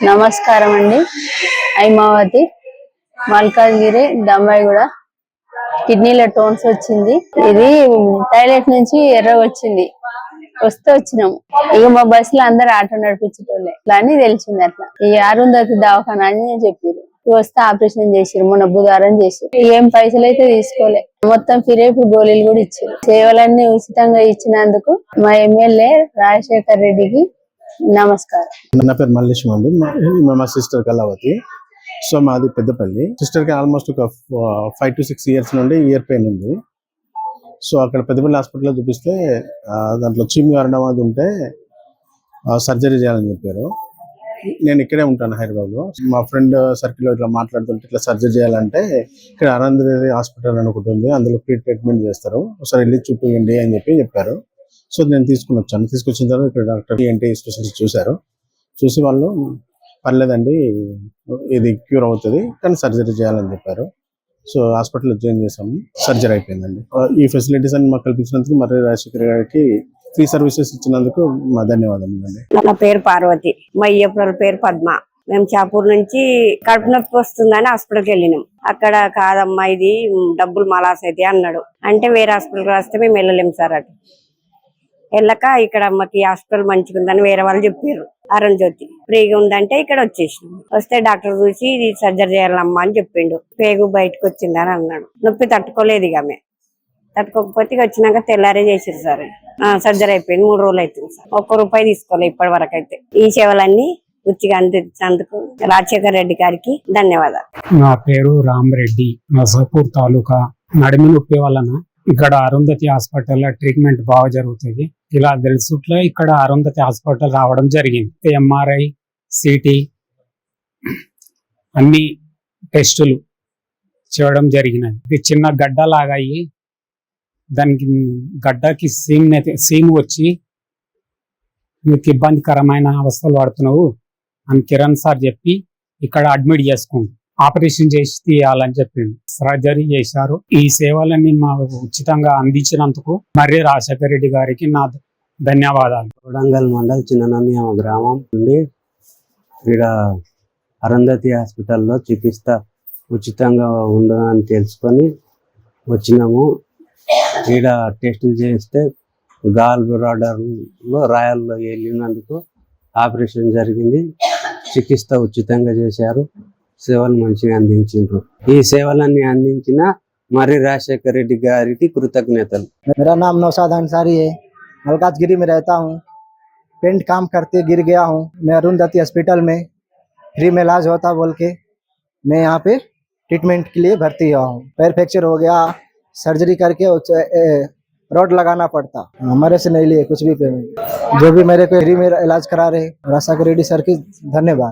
నమస్కారం అండి. ఐమావతి, మల్కాజ్గిరి, దమ్మాయిగూడ. కిడ్నీలో టోన్స్ వచ్చింది. ఇది టాయిలెట్ నుంచి ఎర్ర వస్తే వచ్చినాము. ఇక మా బస్ లో అందరు ఆటో నడిపించేటోళ్ళే. ఇట్లా అని తెలిసింది. అట్లా ఈ అరుంధతి దవాఖానా అని చెప్పారు. వస్తే ఆపరేషన్ చేసారు. మొన్న బుధవారం చేసారు. ఏం పైసలు అయితే తీసుకోలే. మొత్తం ఫిరేపు గోళీలు కూడా ఇచ్చారు. సేవలన్నీ ఉచితంగా ఇచ్చినందుకు మా ఎమ్మెల్యే రాజశేఖర్ రెడ్డికి నమస్కారం. నా పేరు మల్లేశం అండి. మా సిస్టర్ కళావతి. సో మాది పెద్దపల్లి. సిస్టర్ కి ఆల్మోస్ట్ ఒక 5 to 6 years నుండి ఇయర్ పెయిన్ ఉంది. సో అక్కడ పెద్దపల్లి హాస్పిటల్లో చూపిస్తే దాంట్లో చీము కారణం అది ఉంటే సర్జరీ చేయాలని చెప్పారు. నేను ఇక్కడే ఉంటాను హైదరాబాద్లో. మా ఫ్రెండ్ సర్కిల్లో ఇట్లా మాట్లాడుతుంటే ఇట్లా సర్జరీ చేయాలంటే ఇక్కడ అరుంధతి హాస్పిటల్ అని ఒకటి ఉంది, అందులో ఫ్రీ ట్రీట్మెంట్ చేస్తారు, ఒకసారి వెళ్ళి చూపించండి అని చెప్పారు. సో నేను తీసుకొచ్చిన తర్వాత ఇక్కడ డాక్టర్ ఏంటి స్పెషలిస్ట్ చూసి వాళ్ళు పర్లేదండి, ఇది క్యూర్ అవుతుంది కానీ సర్జరీ చేయాలని చెప్పారు. సో హాస్పిటల్లో జాయిన్ చేసాము, సర్జరీ అయిపోయిందండి. ఈ ఫెసిలిటీస్ అన్ని మాకు కల్పించినందుకు మర్రి రాజశేఖర్ గారికి ఫ్రీ సర్వీసెస్ ఇచ్చినందుకు మా ధన్యవాదములు అండి. నా పేరు పార్వతి, మా అయ్యప్ప పేరు పద్మ. మేము చాపూర్ నుంచి కడుపు నొప్పి వస్తుందని హాస్పిటల్కి వెళ్ళినాం. అక్కడ కాదమ్మా ఇది డబ్బులు మలాస్ అయితే అన్నాడు. అంటే వేరే హాస్పిటల్కి రాస్తే మేము వెళ్ళలేము సార్ అటు వెళ్ళక ఇక్కడ అమ్మకి హాస్పిటల్ మంచిగా ఉందని వేరే వాళ్ళు చెప్పారు. అరుంధతి ఫ్రీగా ఉందంటే ఇక్కడ వచ్చేసినాం. వస్తే డాక్టర్ చూసి ఇది సర్జరీ చేయాలమ్మా అని చెప్పిండు. పేగు బయటకు వచ్చిందని అన్నాడు. నొప్పి తట్టుకోలేదు. ఇక ఆమె తట్టుకోకపోతే వచ్చినాక తెల్లారే చేసారు సార్. సర్జరీ అయిపోయింది. 3 రోజులు అవుతుంది సార్. ₹1 తీసుకోలేదు ఇప్పటి వరకు అయితే. ఈ సేవలన్నీ ఉచిగా అందించినందుకు రాజశేఖర్ రెడ్డి గారికి ధన్యవాదాలు. నా పేరు రామరెడ్డి. నర్సాపూర్ తాలూకా. నడిమి నొప్పి వలన ఇక్కడ అరుంధతి హాస్పిటల్లో ట్రీట్మెంట్ బాగా జరుగుతుంది. ఇలా తెలుసుట్లో ఇక్కడ అరుంధతి హాస్పిటల్ రావడం జరిగింది. MRI, CT అన్ని టెస్టులు చేయడం జరిగినాయి. ఇది చిన్న గడ్డ లాగా అయ్యి దానికి గడ్డకి సీమ్ వచ్చి మీకు ఇబ్బందికరమైన అవస్థలు పడుతున్నావు అని కిరణ్ సార్ చెప్పి ఇక్కడ అడ్మిట్ చేసుకుంది. ఆపరేషన్ చేసి తీయాలని చెప్పింది. సర్జరీ చేశారు. ఈ సేవలన్నీ మాకు ఉచితంగా అందించినందుకు మర్రి రాజశేఖర్ రెడ్డి గారికి నా ధన్యవాదాలు. కొడంగల్ మండల్ చిన్ననంది గ్రామం నుండి ఇక్కడ అరుంధతి హాస్పిటల్లో చికిత్స ఉచితంగా ఉందని తెలుసుకొని వచ్చినాము. ఇక్కడ టెస్టులు చేస్తే గాల్ బ్లాడర్లో రాయల్లో వెళ్ళినందుకు ఆపరేషన్ జరిగింది. చికిత్స ఉచితంగా చేశారు. సేవలు మంచిగా అందించారు. ఈ సేవలన్నీ అందించిన మర్రి రాజశేఖర్ రెడ్డి గారికి కృతజ్ఞతలు. मेरा नाम नौशाद अंसारी है। मलकाजगिरी में रहता हूँ। पेंट काम करते गिर गया हूँ। मैं अरुंधति हॉस्पिटल में फ्री में इलाज होता बोल के मैं यहाँ पे ट्रीटमेंट के लिए भर्ती हुआ हूँ। पैर फ्रैक्चर हो गया, सर्जरी करके रॉड लगाना पड़ता। हमारे से नहीं लिए कुछ भी पेमेंट। जो भी मेरे को फ्री में इलाज करा रहे राजशेखर रेड्डी सर की धन्यवाद।